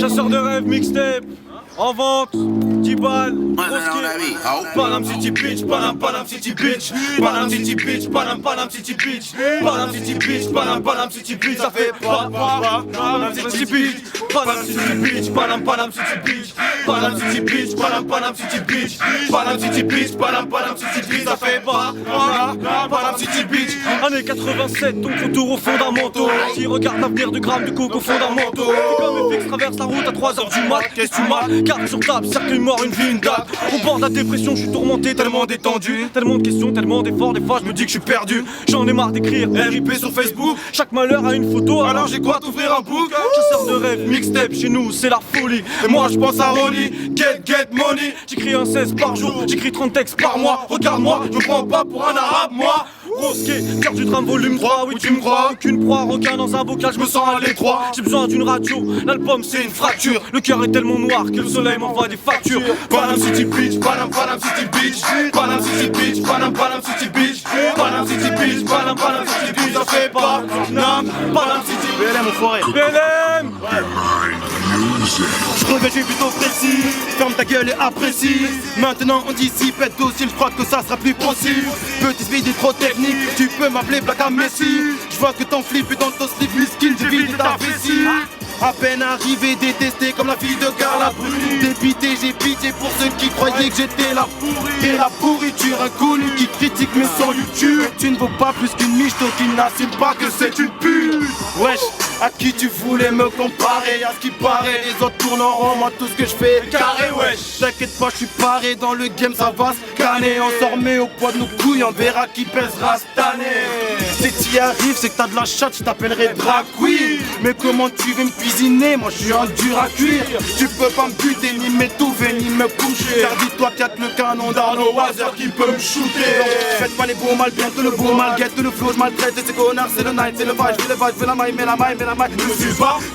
Chasseur de rêve, mixtape, en vente, 10 balles, Panam City Beach, Panam City Beach, Panam City Beach, Panam City Beach, Panam City Beach, Panam City Beach, ça fait Panam City Beach, Panam City Beach, Panam City Beach, Panam City Beach, Panam City Beach, Panam City Beach, Panam City Beach, ça fait Panam City Beach. Année 87, donc retour aux fondamentaux. Qui regarde l'avenir du gramme du coco fondamentaux. Et comme FX traverse la route à 3h du mat, qu'est-ce que tu m'as? Carte sur table, cercueil mort, une vie, une date. Au bord de la dépression, je suis tourmenté, tellement détendu. Tellement de questions, tellement d'efforts, des fois je me dis que je suis perdu. J'en ai marre d'écrire RIP sur Facebook. Chaque malheur a une photo, alors j'ai quoi t'ouvrir un book. Chasseur de rêve, mixtape, chez nous c'est la folie. Et moi je pense à Ronnie, get money. J'écris un 16 par jour, j'écris 30 textes par mois. Regarde-moi, je me prends pas pour un arabe, moi. Rosquet, cœur du drame volume 3, oui tu me crois. Aucune proie, requin dans un bocal, je me sens à l'étroit. J'ai besoin d'une radio, l'album c'est une fracture. Le cœur est tellement noir que le soleil m'envoie des factures. Panam City Beach, Panam City Beach, Panam City Beach, Panam City Beach, Panam City Beach, Panam City Beach, ça fait pas Panam City Beach. BLM au forêt, BLM. Je reviens, je suis plutôt précis. Ferme ta gueule et apprécie. Maintenant on dissipe, être docile, je crois que ça sera plus possible. Petit speed trop technique, tu peux m'appeler Black à Messi. Je vois que ton flip et dans ton slip, mes skills, j'ai vidé ta vessie. À peine arrivé, détesté comme la fille de Carla Bruni. Dépité, j'ai pitié pour ceux qui croyaient que j'étais la pourrie. Et la pourriture inconnue qui critique mes sons YouTube. Tu ne vaux pas plus qu'une michto qui n'assume pas que c'est une pute. Wesh, à qui tu voulais me comparer? À ce qui paraît, les autres tournent en rond, moi tout ce que je fais est carré, wesh. T'inquiète pas, je suis paré dans le game, ça va se canner. On s'en remet au poids de nos couilles, on verra qui pèsera cette année. Si t'y arrives, c'est que t'as de la chatte, je t'appellerai drag queen. Mais comment tu veux me cuisiner? Moi je suis un dur à cuire. Tu peux pas me buter, ni m'étouffer, ni me coucher. Car dis-toi qu'il y a que le canon d'Arnaud Wazer qui peut me shooter. Donc faites pas les beaux mal, bientôt le beau mal, guette le flow, je maltraite ces connards, c'est le night, c'est le vibe, je veux la maille, mais la maille, mais la maille.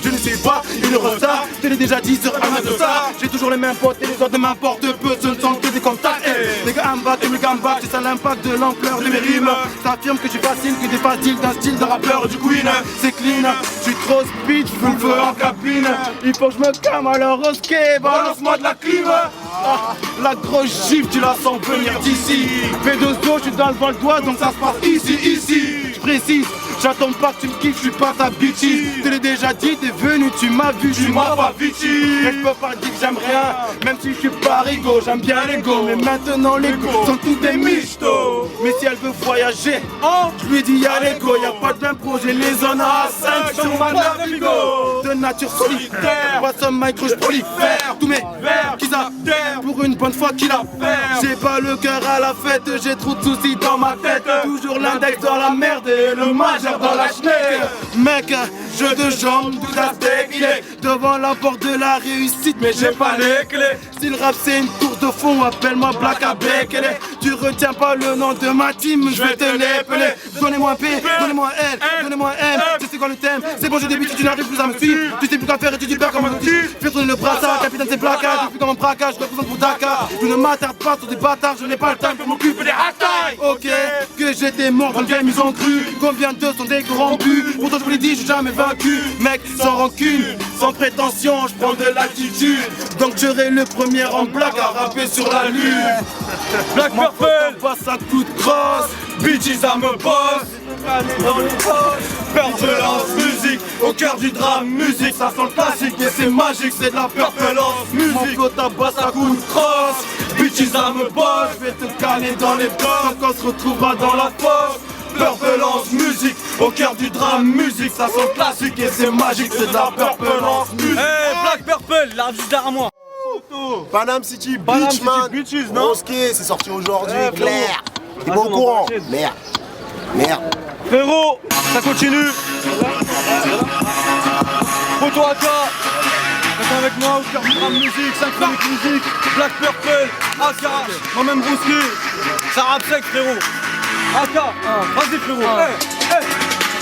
Je ne suis pas une resta, je te l'ai déjà dit sur un de ça. J'ai toujours les mêmes potes et les autres ne m'importent peu, ce ne sont que des contacts. Les gars me battent et me gambatent, c'est ça l'impact de l'ampleur de mes rimes. T'affirmes que je suis facile, que t'es facile d'un style de rappeur du Queen. C'est clean, je suis trop speed, je veux le feu en cabine. Il faut que je me calme alors au skate, balance-moi de la clim. La grosse gifle, tu la sens venir d'ici. P2O, je suis dans le Val d'Oise, donc ça se passe ici. Je précise, j'attends pas que tu me kiffes, je suis pas ta bitchy. Je te l'ai déjà dit, t'es venu, tu m'as vu, je suis ma pas bitchy. Mais je peux pas dire que j'aime rien, même si je suis pas rigo, j'aime bien l'ego. Mais maintenant les go sont tous des michtos. Mais si elle veut voyager, je lui dis y'a l'ego, y'a pas de même projet, les zones à 5 sur ma navigo. De nature solitaire, pas some micro, je prolifère. Tous mes vers qu'ils adhèrent, pour une bonne fois qu'il a fait. J'ai pas le cœur à la fête, j'ai trop de soucis dans ma tête. Toujours l'index dans la merde et le majeur dans la schneck. Mec, jeu de jambes, tout à steak, il est devant la porte de la réussite, mais j'ai pas les clés. Si le rap c'est une tour de fond, appelle-moi Black à Bekele. Tu retiens pas le nom de ma team, je vais te l'épeler. Donnez-moi un P, donnez-moi un L, donnez-moi un M. Tu sais quoi le thème? C'est bon, j'ai débuté, tu n'arrives plus à me suivre. Tu sais plus quoi faire et tu dis peur comme un outil. Fais tourner le brassard, capitaine c'est placard. Je suis comme un braquage, je représente pour Dakar. Je ne m'attarde pas sur des bâtards, je n'ai pas le temps pour m'occuper des hatailles. Ok, que j'étais mort dans le game, ils ont cru. Combien d'eux sont des grands buts? Pourtant je vous l'ai dit, j'ai jamais vaincu. Mec, sans rancune, sans prétention, je prends de l'attitude. Donc j'aurai le premier en black à rapper sur la lune. Black Purple, passe un coup de crosse. bitches à me boss. Dans les poches, Purpelance musique, au cœur du drame musique. Ça sent le classique et c'est magique, c'est de la Purpelance musique. Mon flow tabasse à coup de crosse. Bitches à me boss, Je vais te caler dans les bords quand on se retrouvera dans la fosse. Purpelance musique, au cœur du drame musique. Ça sent le classique et c'est magique, c'est de la Purpelance musique. Hey Black Purple, la juste derrière moi. Panam City Panam Beach, City man. Beaches, non? Rosquet, c'est sorti aujourd'hui, Ouais, clair. T'es pas au Attends, courant? on Merde. Merde. Frérot, ça continue. Photo AK. Reste avec moi au cœur du drame musique, synchronique musique, Black Purple, AK, moi-même Rosquet. Ça rappe sec frérot. AK, vas-y frérot. Hey.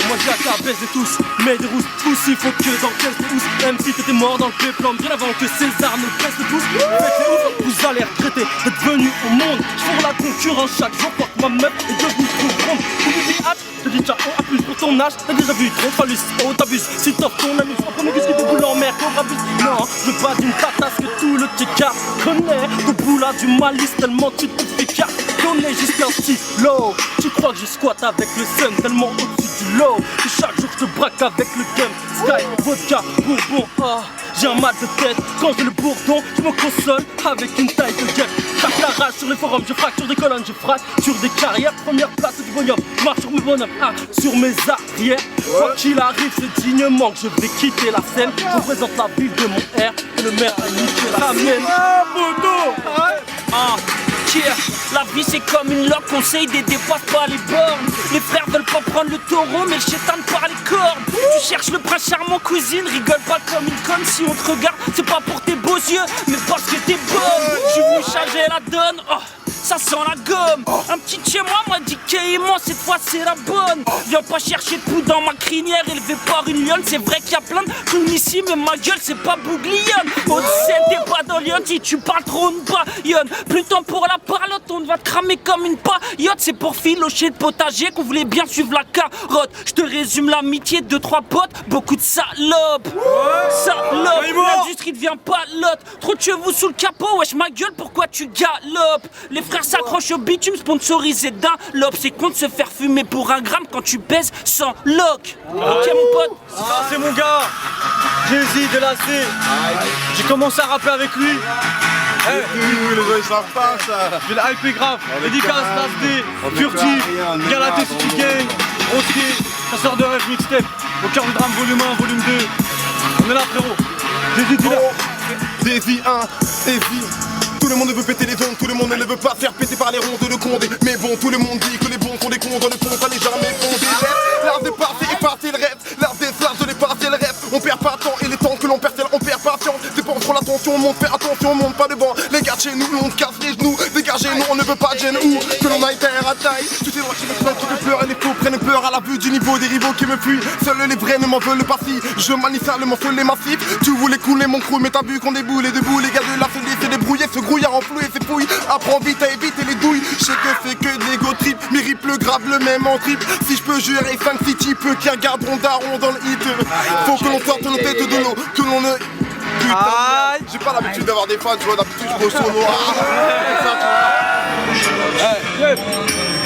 Moi j'ai à baisse de tous, mais des rousses aussi, faut que dans quelques pouces. Même si t'étais mort dans le péplum, bien avant que César ne presse tous. Faites les ouf, vous allez regretter d'être venu au monde. J'fourre la concurrence chaque jour, porte ma meuf est devenue trop grande. Tu me dis hâte, je te dis ciao, à plus pour ton âge. T'as déjà vu trop fallu, oh t'abuses. Si t'offres ton ami, sois premier qu'est-ce qui te boule en mer. abuse. Non, je veux pas d'une tatasse que tout le TK connaît. Ton boulot du malice tellement tu te fais cartonner. Juste un stylo. Tu crois que je squatte avec le sun tellement au-dessus du lot que chaque jour je te braque avec le game. Sky, vodka, bourbon, ah. J'ai un mal de tête quand j'ai le bourdon. Je me console avec une taille de guêpe. Tape la rage sur les forums, je fracture des colonnes, je fracture des carrières. Première place du bonhomme, je marche sur mes bonhommes, ah, sur mes arrières. Quoi qu'il arrive, c'est dignement que je vais quitter la scène. Je représente la ville de mon R et le maire a niqué la mienne. Ah, yeah. La vie c'est comme une loque, conseil des dépasse pas les bornes. Les frères veulent pas prendre le taureau, mais le chétan par les cornes. Tu cherches le prince charmant, cousine, rigole pas comme une conne. Si on te regarde, c'est pas pour tes beaux yeux, mais parce que t'es bonne. Je voulais changer la donne, oh, ça sent la gomme. Un petit chez moi m'a dit qu'aimant, cette fois c'est la bonne. Viens pas chercher de poudre dans ma crinière, élevé par une lionne. C'est vrai qu'il y a plein de clowns ici, mais ma gueule c'est pas bouglione. Au-dessus t'es pas dans Lyon, si tu parles trop une baillonne. Plus de temps pour la parlotte, on va te cramer comme une paillotte. C'est pour filocher de potager qu'on voulait bien suivre la carotte. Je te résume l'amitié de 2-3 potes, beaucoup de salopes. Salope, l'industrie devient pas lotte. Trop de chevaux sous le capot, wesh ma gueule, pourquoi tu galopes? Les frères s'accrochent au bitume, sponsorisé d'un lobe. C'est con de se faire fumer pour un gramme quand tu baises sans loc. Ok mon pote. Ah, c'est mon gars, Jay-Z de la C. J'ai commencé à rapper avec lui. Les gens ils savent pas ça. Je vais le hyper grave. Dédicace, Nasty, Furtif, Galaté City Gang, Roski, chasseur de rêve mixtape, au cœur du drame volume 1, volume 2. On est là frérot. Jay-Z dealer. Défi 1, défi. Tout le monde veut péter les ondes, tout le monde ne veut pas faire péter par les rondes de Condé. Mais bon, tout le monde dit que les bons sont des cons, dans le contrat n'est jamais fondé. L'art des parties est parti le rêve, l'art des flashs de l'épargne le rêve. On perd pas de temps et les temps que l'on perd, on perd patience. Dépense trop l'attention, on monte, fais attention, on monte pas devant. Les gars de chez nous, on casse les genoux, dégagez-nous, on ne veut pas de gêne ou que l'on aille terre à taille. Tu sais, moi qui me plains, qui me pleure, et les faux prennent peur à la vue du niveau des rivaux qui me fuient. Seuls les vrais ne m'en veulent pas si je manie salement feu les massifs. Tu voulais couler mon crew, mais t'as vu qu'on déboule et debout. Les gars de la fédé, c'est débrouillé, se grouillard en flou et c'est fouille. Apprends vite à éviter les douilles. Je sais que c'est que des go trip, mais rip le grave le même en trip. Si je peux jurer 5 city peu qui regarderont daron dans le hit. Faut que l'on sorte nos têtes de l'eau, que l'on ne. Putain, j'ai pas l'habitude d'avoir des fans, tu vois, d'habitude je me solo.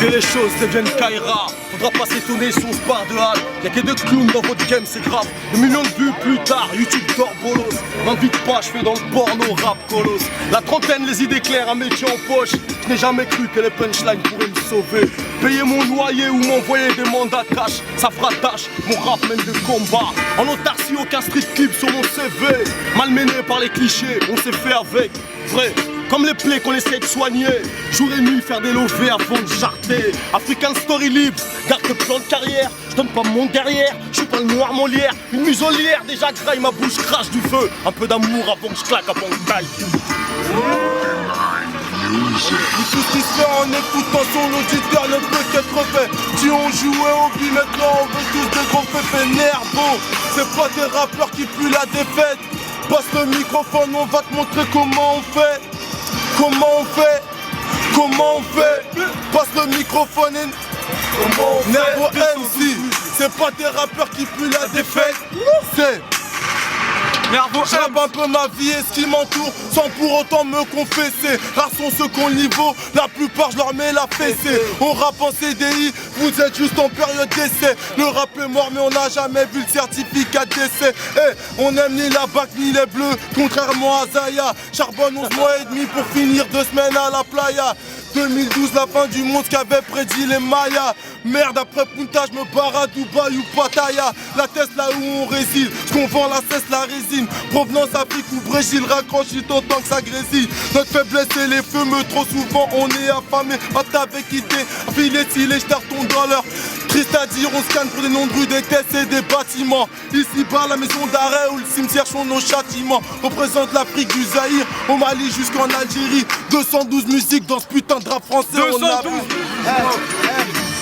Que les choses deviennent Kaira. Faudra pas s'étonner si on se barre de halle. Y'a que deux clowns dans votre game, c'est grave. Des millions de vues plus tard, YouTube dort bolos. M'invite pas, je fais dans le porno rap colosse. La trentaine, les idées claires, un métier en poche. Je n'ai jamais cru que les punchlines pourraient me sauver. Payer mon loyer ou m'envoyer des mandats cash, ça fera tâche, mon rap mène de combat. En autarcie, aucun street clip sur mon CV. Malmené par les clichés, on s'est fait avec. Vrai, comme les plaies qu'on essaie de soigner. Jour et nuit, faire des lovés avant de jarter. African Story libre, garde le plan de carrière. Je donne pas mon derrière, je suis pas le noir Molière. Une muselière, déjà graille, ma bouche crache du feu. Un peu d'amour avant que je claque, avant que je taille. Tout histoire en écoutant son auditeur ne peut qu'être fait. Si on jouait au billes maintenant on veut tous des gros pépés nerveux. C'est pas des rappeurs qui puent la défaite. Passe le microphone, on va te montrer comment on fait. Comment on fait? Comment on fait? Passe le microphone et... Comment on fait? Nervo MC, c'est pas des rappeurs qui puent la défaite. C'est... J'aime un peu ma vie et ce qui m'entoure sans pour autant me confesser. Rares sont ceux qu'on niveau, la plupart je leur mets la fessée. On rappe en CDI, vous êtes juste en période d'essai. Le rap est mort mais on n'a jamais vu le certificat d'essai. On aime ni la bac ni les bleus, contrairement à Zaya. Charbonne 11 mois et demi pour finir 2 semaines à la playa. 2012, la fin du monde, ce qu'avaient prédit les Mayas. Merde, après Punta, je me barre à Dubaï ou Pattaya. La Tesla où on réside, ce qu'on vend la cesse, la résine. Provenance Afrique ou Brésil, raccrochit autant que ça grésille. Notre faiblesse c'est les feux, mais trop souvent on est affamé. Ah t'avais quitté, filet stylé, je ton dollar. Triste à dire, on scanne pour des noms de rues, des caisses et des bâtiments. Ici-bas, la maison d'arrêt ou le cimetière sont nos châtiments. Représente l'Afrique du Zaïre, au Mali jusqu'en Algérie. 212 musiques dans ce putain de rap français. 212.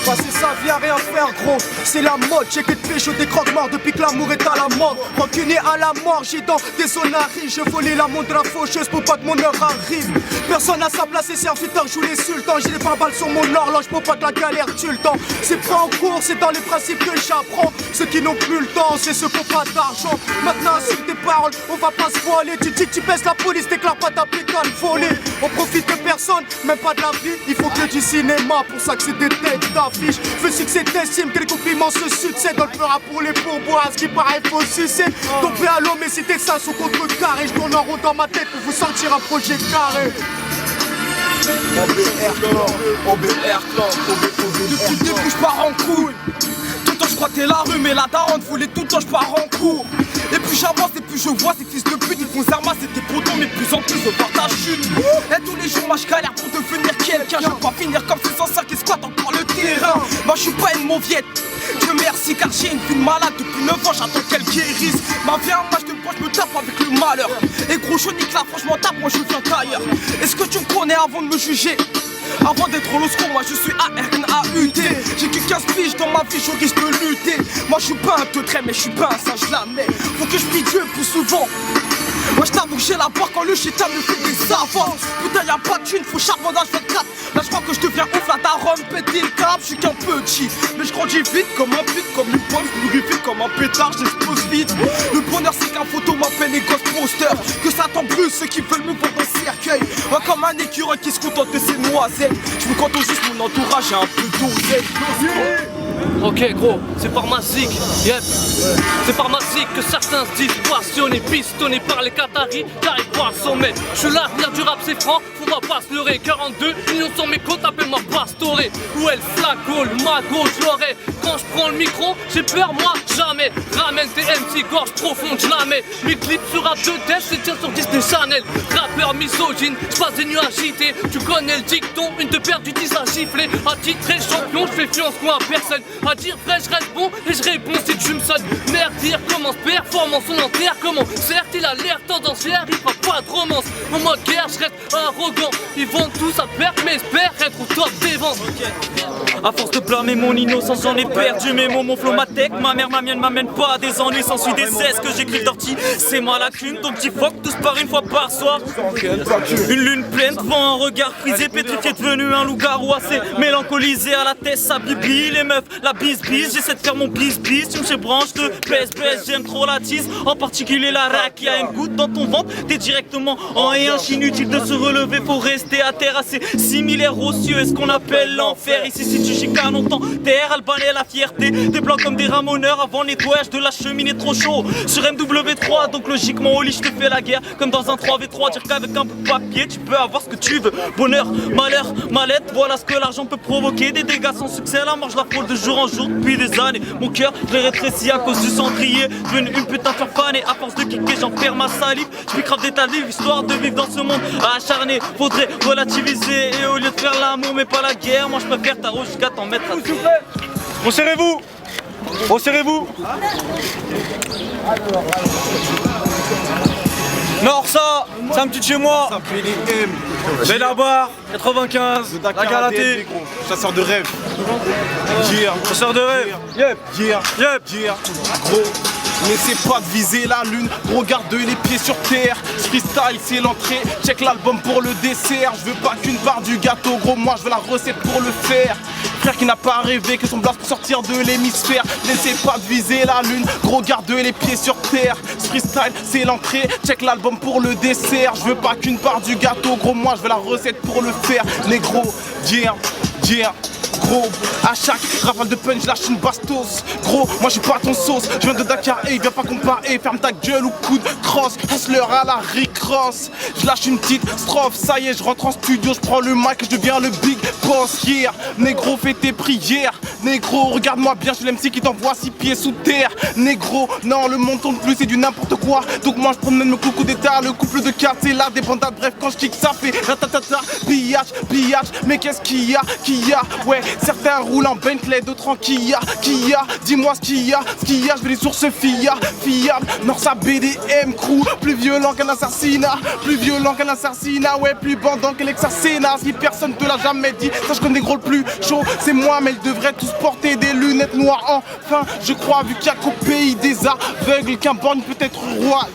Passer sa vie à rien faire gros, c'est la mode. J'ai que de pécho des croque-morts depuis que l'amour est à la mode. Rancunier à la mort, j'ai dans des zones à riches. Je volais la montre de la faucheuse pour pas que mon heure arrive. Personne à sa place et serviteur joue les sultans. J'ai des pare-balles sur mon horloge pour pas que la galère tue le temps. C'est pas en cours, c'est dans les principes que j'apprends. Ceux qui n'ont plus le temps, c'est ceux qui n'ont pas d'argent. Maintenant assume tes paroles, on va pas se voiler. Tu dis que tu baisses la police, déclare pas ta pétale volée. On profite de personne, même pas de la vie. Il faut que du cinéma, pour ça que c'est des têtes d'affiche. Veux succès t'estime que les compliments se succèdent. On le fera pour les pourboires, ce qui paraît faut sucer. Donc fais à l'homme et si t'es ça sous contre-carré. Je tourne en rond dans ma tête pour vous sortir un projet carré. Depuis le début je pars en couille. Tout le temps je crois la rue mais la daronne voulait tout le temps je pars en cours. Et plus j'avance et plus je vois ces fils de pute. Ils font zerma c'était potos mais plus en plus je vois ta chute. Et tous les jours moi je galère pour devenir quelqu'un. Je veux pas finir comme ces anciens qui squattent encore le terrain. Moi je suis pas une mauviette, Dieu merci car j'ai une vie de malade. Depuis 9 ans j'attends qu'elle guérisse. Ma vie un match de poche je me tape avec le malheur. Et gros je nique là franchement tape moi je viens d'ailleurs. Est-ce que tu me connais avant de me juger? Avant d'être l'osco, moi je suis ARNAUT. J'ai que 15 piges dans ma vie, je risque de lutter. Moi je suis pas un teutré mais je suis pas un singe la mais faut que je prie Dieu plus souvent. Moi je t'avoue que j'ai la barre quand le chétan me fait des avances. Putain y'a pas de thune, faut charbonnage 24. Là je crois que je deviens ouf, la daronne pété le cap. Je suis qu'un petit, mais je grandis vite comme un pute. Comme une pomme, je nourris vite comme un pétard, j'explose vite. Le bonheur c'est qu'un photo m'appelle les ghost posters. Que ça t'embrusse ceux qui veulent me voir dans le cercueil. Moi comme un écureuil qui se contente de ses noisettes. Je me contente juste mon entourage, j'ai un peu d'oseille. Ok gros, c'est par ma zik, yep. C'est par ma zik que certains se disent passionnés, pistonnés par les Qataris, car ils voient le sommet. Je suis l'avenir du rap, c'est franc, faudra pas se leurrer. 42 millions sur mes côtes, appelle-moi Pastoré. Où est le flaco, le mago, je l'aurai. Quand je prends le micro, j'ai peur moi, jamais. Ramène tes MC, gorge profonde, je la mets. Mes clips sur rap de death, c'est tir sur Disney Channel. Rappeur misogyne, je passe des nuits agités. Tu connais le dicton, une de perdue, 10 à gifler. Attitré champion, je fais fiance moi à personne. À dire vrai je reste bon et je réponds si tu me sonnes. Merde dire commence, performance on enterre comment. Certes il a l'air tendancieux, il fera pas de romance. Au mode guerre je reste arrogant. Ils vendent tous à perte mais espèrent être au top des ventes. À force de blâmer mon innocence j'en ai perdu mes mots, mon flow, ma tech. Ma mère, ma mienne m'amène pas à des ennuis. S'ensuit des cesses que j'écris d'ortie. C'est ma lacune donc j'y fuck tous par une fois par soir. Une lune pleine devant un regard frisé. Pétrifié devenu un loup-garou assez mélancolisé à la tête sa bibi. Les meufs la bise j'essaie de faire mon bis. Tu me chez branche de baisse, j'aime trop la tease. En particulier la rack qui a une goutte dans ton ventre. T'es directement en et inutile de se relever. Faut rester à terre assez similaire aux cieux. Est-ce qu'on appelle l'enfer ici si tu chicanes on t'enterre. Alban et la fierté, des blancs comme des ramoneurs. Avant nettoyage de la cheminée trop chaud. Sur MW3 donc logiquement au lit je te fais la guerre. Comme dans un 3v3 dire qu'avec un bout de papier tu peux avoir ce que tu veux. Bonheur, malheur, mallette. Voilà ce que l'argent peut provoquer. Des dégâts sans succès, la marge la frôle de jour en jour depuis des années. Mon cœur je l'ai rétréci à cause du cendrier. Devenu une putain de fan et à force de kicker j'en perds ma salive. Je puis grave d'état livre histoire de vivre dans ce monde acharné. Faudrait relativiser et au lieu de faire l'amour mais pas la guerre. Moi je préfère ta jusqu'à t'en mettre à tout. Resserrez-vous. Resserrez-vous. Nord ça, c'est un petit chez moi. J'ai la barre, 95, la karaté. Chasseur de rêve. Chasseur de rêve. Yep. Gros, n'essaie pas de viser la lune, gros garde les pieds sur terre. Freestyle c'est l'entrée, check l'album pour le dessert. Je veux pas qu'une part du gâteau, gros moi je veux la recette pour le faire. Frère qui n'a pas rêvé que son blast pour sortir de l'hémisphère. N'essaie pas de viser la lune, gros garde les pieds sur terre. Freestyle c'est l'entrée, check l'album pour le dessert. Je veux pas qu'une part du gâteau, gros moi je veux la recette pour le faire. Négro, gros, à chaque rafale de punch, lâche une bastos. Gros, moi je suis pas ton sauce, je viens de Dakar et viens pas comparer. Ferme ta gueule ou coup de crosse, passe-leur à la Rick-Ross. Je lâche une petite strophe, ça y est, je rentre en studio, je prends le mic, je deviens le big boss. Yeah, négro, fais tes prières. Négro, regarde-moi bien, je suis l'MC qui t'envoie 6 pieds sous terre. Négro, non, le monde tourne plus, c'est du n'importe quoi. Donc moi je promène le coucou d'état, le couple de cartes, c'est là des bandades. Bref, quand je kick, ça fait ratatata, pillage. Mais qu'est-ce qu'il y a, ouais. Certains roulent en Bentley, d'autres en Kia. Dis-moi ce qu'il y a, je veux des sources fiables. Nord sa BDM crew, plus violent qu'un assassinat. assassinat, plus violent qu'un assassinat, ouais, plus bandant qu'un ex-assassinat. Si personne te l'a jamais dit, sache que des gros le plus chaud, c'est moi, mais ils devraient tous porter des lunettes noires. Enfin, je crois, vu qu'il y a qu'au pays des aveugles qu'un borgne peut être roi.